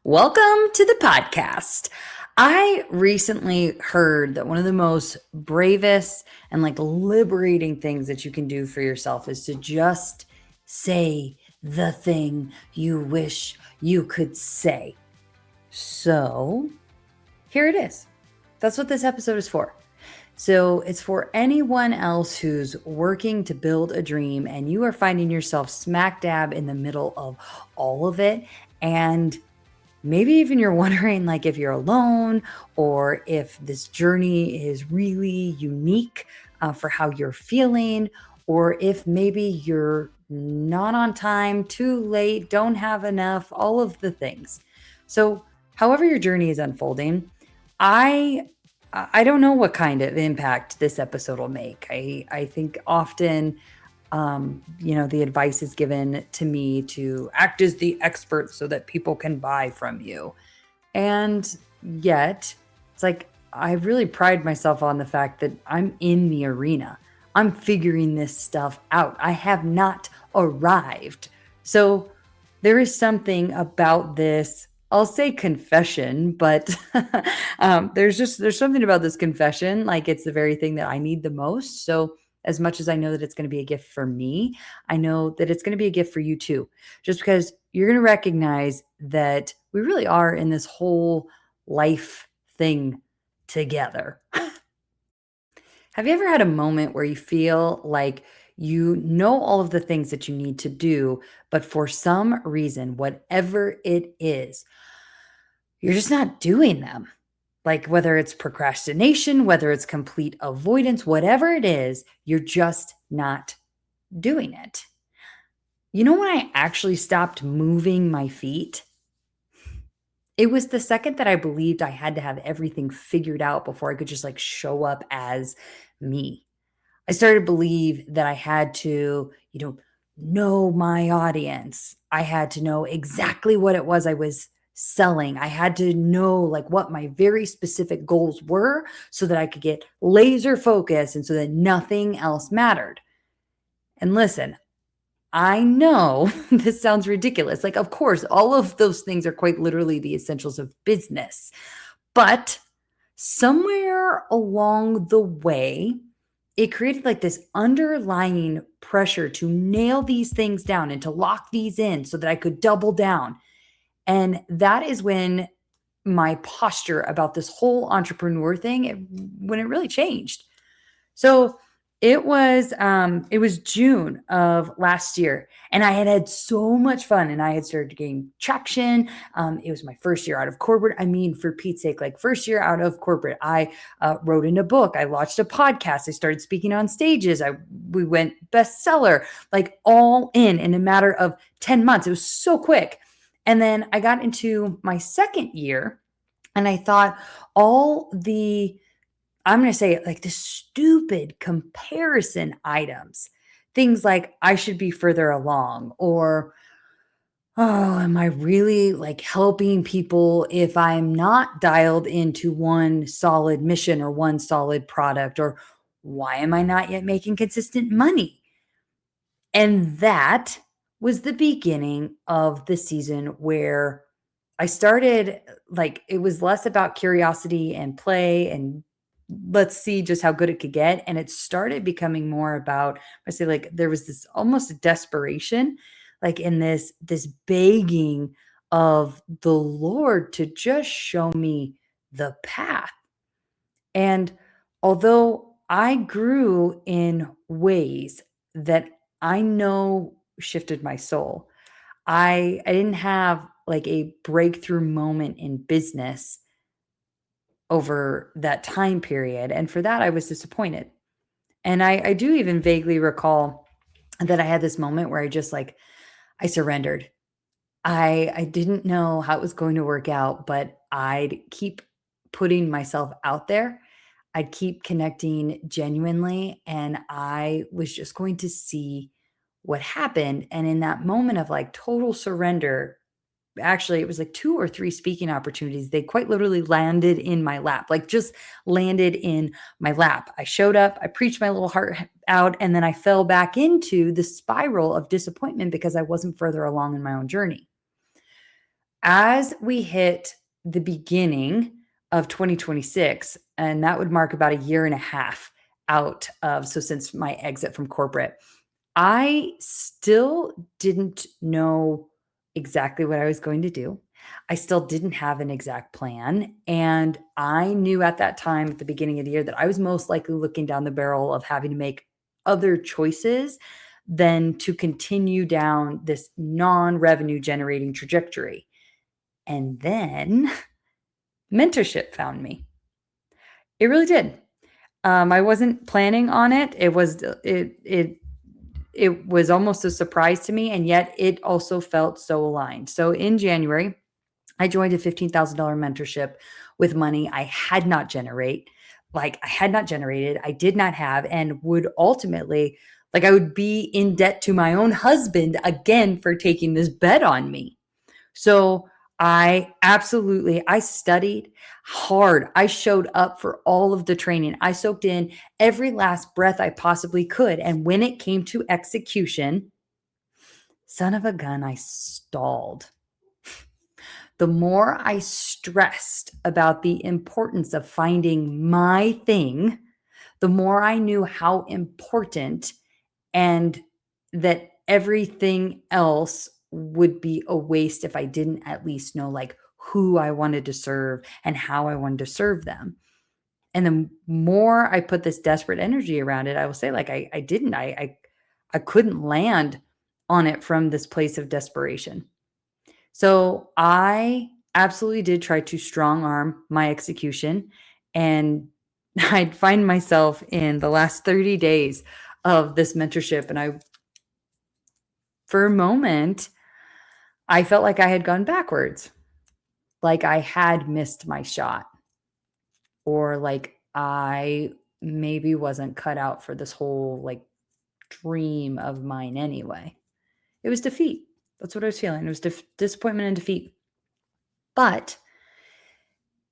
Welcome to the podcast. I recently heard that one of the most bravest and liberating things that you can do for yourself is to just say the thing you wish you could say. So here it is. That's what this episode is for. So it's for anyone else who's working to build a dream and you are finding yourself smack dab in the middle of all of it. And maybe even you're wondering if you're alone or if this journey is really unique for how you're feeling, or if maybe you're not on time, too late, don't have enough, all of the things. So however your journey is unfolding, I don't know what kind of impact this episode will make. I think often the advice is given to me to act as the expert so that people can buy from you. And yet, it's I really pride myself on the fact that I'm in the arena. I'm figuring this stuff out. I have not arrived. So there is something about this, I'll say confession, but there's something about this confession, like it's the very thing that I need the most. So as much as I know that it's going to be a gift for me, I know that it's going to be a gift for you too, just because you're going to recognize that we really are in this whole life thing together. Have you ever had a moment where you feel like you know all of the things that you need to do, but for some reason, whatever it is, you're just not doing them? Like whether it's procrastination, whether it's complete avoidance, whatever it is, you're just not doing it. You know when I actually stopped moving my feet? It was the second that I believed I had to have everything figured out before I could just show up as me. I started to believe that I had to, know my audience. I had to know exactly what it was I was selling. I had to know what my very specific goals were so that I could get laser focused and so that nothing else mattered. And listen, I know this sounds ridiculous. Of course, all of those things are quite literally the essentials of business. But somewhere along the way, it created this underlying pressure to nail these things down and to lock these in so that I could double down. And that is when my posture about this whole entrepreneur thing, when it really changed. So it was June of last year, and I had so much fun, and I had started getting traction. It was my first year out of corporate. I mean, for Pete's sake, first year out of corporate, I wrote in a book. I launched a podcast. I started speaking on stages. We went bestseller, all in a matter of 10 months. It was so quick. And then I got into my second year, and I thought all the I'm going to say it the stupid comparison items, things like I should be further along, or, oh, am I really helping people if I'm not dialed into one solid mission or one solid product, or why am I not yet making consistent money? And that was the beginning of the season where I started it was less about curiosity and play and let's see just how good it could get. And it started becoming more about, I say there was this almost a desperation, in this begging of the Lord to just show me the path. And although I grew in ways that I know shifted my soul, I didn't have a breakthrough moment in business over that time period. And for that, I was disappointed. And I do even vaguely recall that I had this moment where I just I surrendered. I didn't know how it was going to work out, but I'd keep putting myself out there. I'd keep connecting genuinely, and I was just going to see what happened. And in that moment of total surrender, actually it was two or three speaking opportunities. They quite literally landed in my lap, just landed in my lap. I showed up, I preached my little heart out, and then I fell back into the spiral of disappointment because I wasn't further along in my own journey. As we hit the beginning of 2026, and that would mark about a year and a half out of, so since my exit from corporate, I still didn't know exactly what I was going to do. I still didn't have an exact plan. And I knew at that time, at the beginning of the year, that I was most likely looking down the barrel of having to make other choices than to continue down this non-revenue generating trajectory. And then mentorship found me. It really did. I wasn't planning on it. It was almost a surprise to me, and yet it also felt so aligned. So in January, I joined a $15,000 mentorship with money I had not generated. I did not have, and would ultimately, I would be in debt to my own husband again for taking this bet on me. So I studied hard. I showed up for all of the training. I soaked in every last breath I possibly could. And when it came to execution, son of a gun, I stalled. The more I stressed about the importance of finding my thing, the more I knew how important and that everything else would be a waste if I didn't at least know who I wanted to serve and how I wanted to serve them. And the more I put this desperate energy around it, I will say I couldn't land on it from this place of desperation. So I absolutely did try to strong arm my execution, and I'd find myself in the last 30 days of this mentorship. And for a moment, I felt like I had gone backwards, like I had missed my shot, or like I maybe wasn't cut out for this whole dream of mine anyway. It was defeat. That's what I was feeling. It was disappointment and defeat. But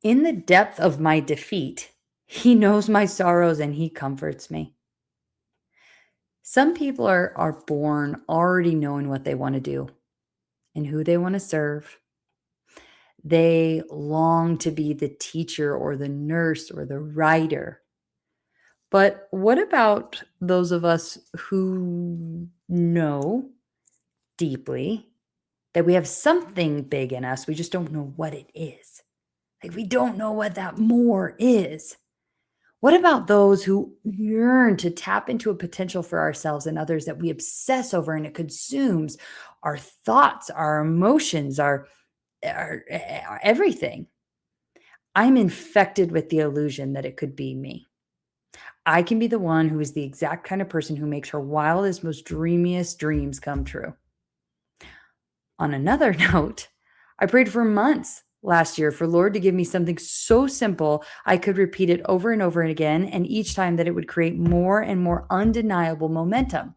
in the depth of my defeat, he knows my sorrows and he comforts me. Some people are born already knowing what they want to do and who they want to serve. They long to be the teacher or the nurse or the writer. But what about those of us who know deeply that we have something big in us? We just don't know what it is. We don't know what that more is. What about those who yearn to tap into a potential for ourselves and others that we obsess over, and it consumes our thoughts, our emotions, our everything? I'm infected with the illusion that it could be me. I can be the one who is the exact kind of person who makes her wildest, most dreamiest dreams come true. On another note, I prayed for months last year for Lord to give me something so simple I could repeat it over and over again, and each time that it would create more and more undeniable momentum.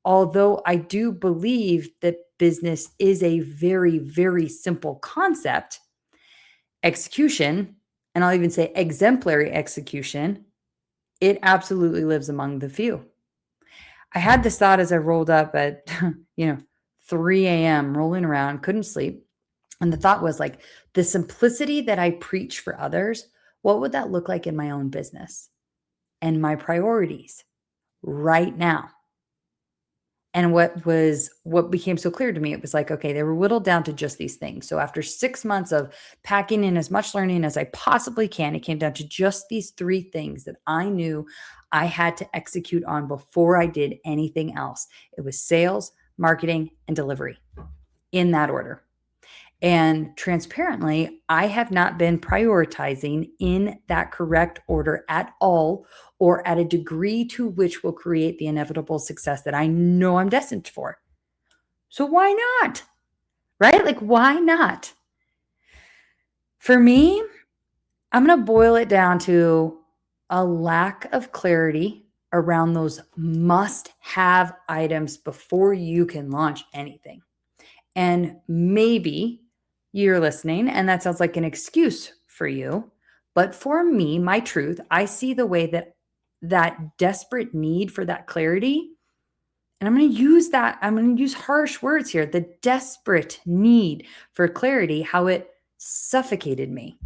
Although I do believe that business is a very, very simple concept, execution, and I'll even say exemplary execution, it absolutely lives among the few. I had this thought as I rolled up at 3 a.m., rolling around, couldn't sleep. And the thought was the simplicity that I preach for others, what would that look like in my own business and my priorities right now? And what became so clear to me, it was okay, they were whittled down to just these things. So after 6 months of packing in as much learning as I possibly can, it came down to just these 3 things that I knew I had to execute on before I did anything else. It was sales, marketing, and delivery, in that order. And transparently, I have not been prioritizing in that correct order at all, or at a degree to which will create the inevitable success that I know I'm destined for. So why not? Right? Why not? For me, I'm going to boil it down to a lack of clarity around those must-have items before you can launch anything. And maybe you're listening and that sounds like an excuse for you. But for me, my truth, I see the way that desperate need for that clarity, And I'm going to use that. I'm going to use harsh words here. The desperate need for clarity, how it suffocated me.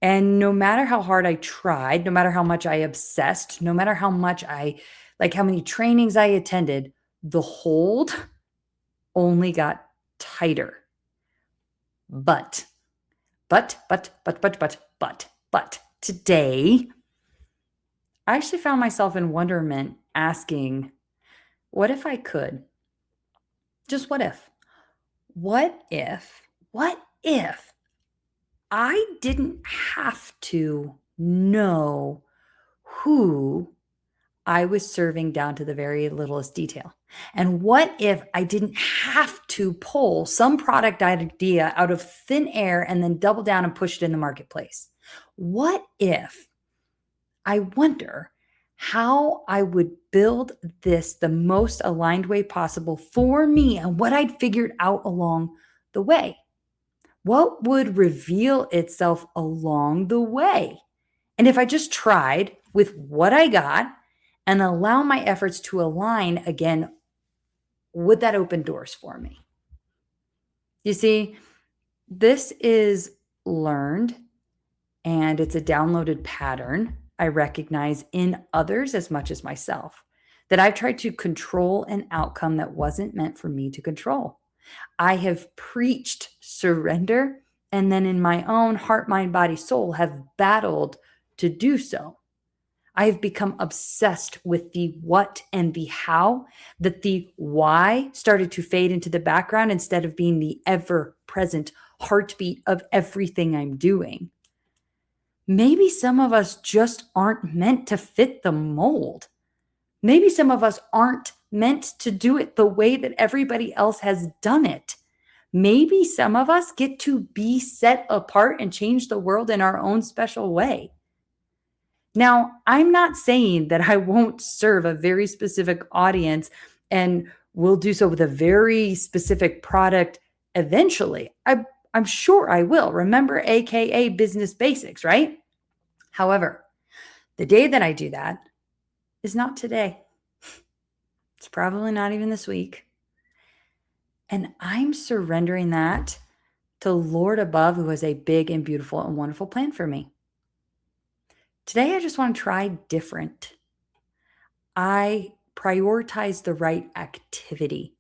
And no matter how hard I tried, no matter how much I obsessed, no matter how much how many trainings I attended, the hold only got tighter. But today, I actually found myself in wonderment asking, what if I could? Just what if? What if I didn't have to know who I was serving down to the very littlest detail? And what if I didn't have to pull some product idea out of thin air and then double down and push it in the marketplace? What if I wonder how I would build this the most aligned way possible for me and what I'd figured out along the way? What would reveal itself along the way? And if I just tried with what I got and allow my efforts to align again, would that open doors for me? You see, this is learned and it's a downloaded pattern I recognize in others as much as myself, that I've tried to control an outcome that wasn't meant for me to control. I have preached surrender and then in my own heart, mind, body, soul have battled to do so. I have become obsessed with the what and the how, that the why started to fade into the background instead of being the ever present heartbeat of everything I'm doing. Maybe some of us just aren't meant to fit the mold. Maybe some of us aren't meant to do it the way that everybody else has done it. Maybe some of us get to be set apart and change the world in our own special way. Now, I'm not saying that I won't serve a very specific audience and will do so with a very specific product eventually. I'm sure I will. Remember, AKA business basics, right? However, the day that I do that is not today. It's probably not even this week. And I'm surrendering that to Lord above, who has a big and beautiful and wonderful plan for me. Today, I just want to try different. I prioritize the right activity.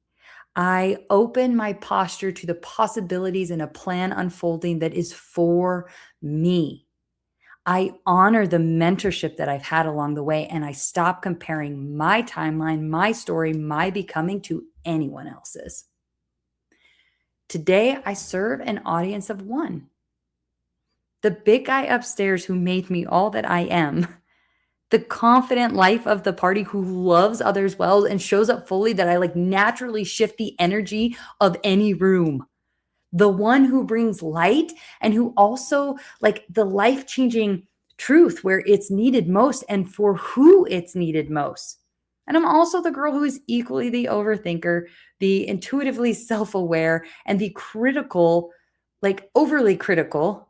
I open my posture to the possibilities in a plan unfolding that is for me. I honor the mentorship that I've had along the way, and I stop comparing my timeline, my story, my becoming to anyone else's. Today, I serve an audience of one. The big guy upstairs who made me all that I am. The confident life of the party who loves others well and shows up fully, that I naturally shift the energy of any room. The one who brings light and who also the life-changing truth where it's needed most and for who it's needed most. And I'm also the girl who is equally the overthinker, the intuitively self-aware, and the critical, overly critical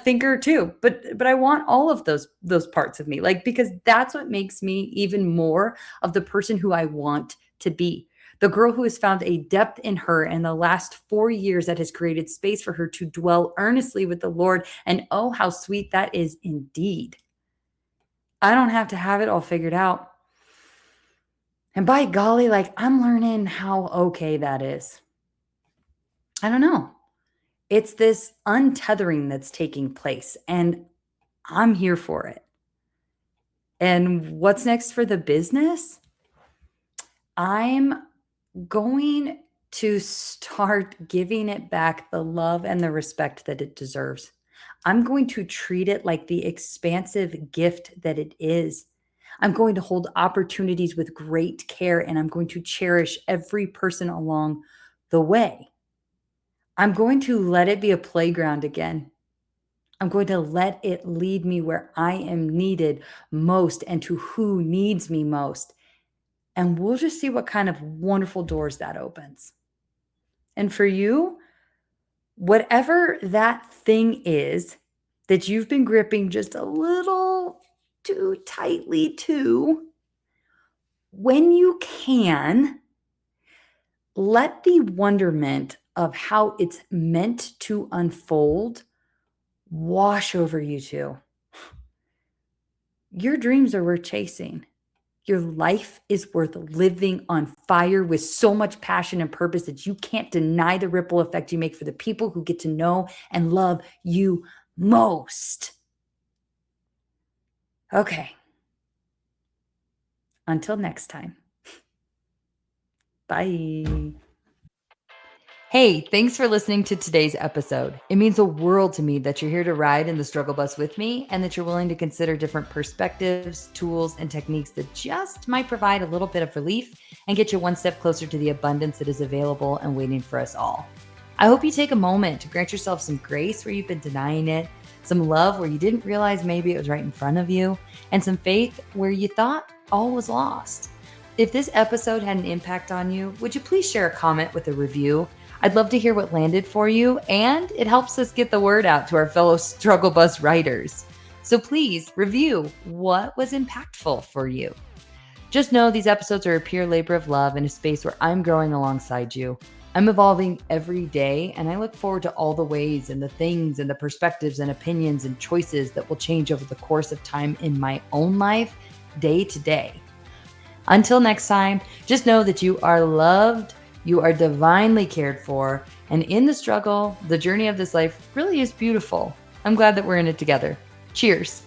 thinker too. But I want all of those parts of me, because that's what makes me even more of the person who I want to be. The girl who has found a depth in her in the last 4 years that has created space for her to dwell earnestly with the Lord. And oh, how sweet that is indeed. I don't have to have it all figured out. And by golly, I'm learning how okay that is. I don't know. It's this untethering that's taking place, and I'm here for it. And what's next for the business? I'm going to start giving it back the love and the respect that it deserves. I'm going to treat it like the expansive gift that it is. I'm going to hold opportunities with great care, and I'm going to cherish every person along the way. I'm going to let it be a playground again. I'm going to let it lead me where I am needed most and to who needs me most. And we'll just see what kind of wonderful doors that opens. And for you, whatever that thing is that you've been gripping just a little too tightly to, when you can, let the wonderment of how it's meant to unfold wash over you too. Your dreams are worth chasing. Your life is worth living on fire with so much passion and purpose that you can't deny the ripple effect you make for the people who get to know and love you most. Okay. Until next time. Bye. Hey, thanks for listening to today's episode. It means the world to me that you're here to ride in the struggle bus with me and that you're willing to consider different perspectives, tools, and techniques that just might provide a little bit of relief and get you one step closer to the abundance that is available and waiting for us all. I hope you take a moment to grant yourself some grace where you've been denying it, some love where you didn't realize maybe it was right in front of you, and some faith where you thought all was lost. If this episode had an impact on you, would you please share a comment with a review? I'd love to hear what landed for you, and it helps us get the word out to our fellow struggle bus riders. So please review what was impactful for you. Just know these episodes are a pure labor of love in a space where I'm growing alongside you. I'm evolving every day, and I look forward to all the ways and the things and the perspectives and opinions and choices that will change over the course of time in my own life, day to day. Until next time, just know that you are loved, you are divinely cared for, and in the struggle, the journey of this life really is beautiful. I'm glad that we're in it together. Cheers.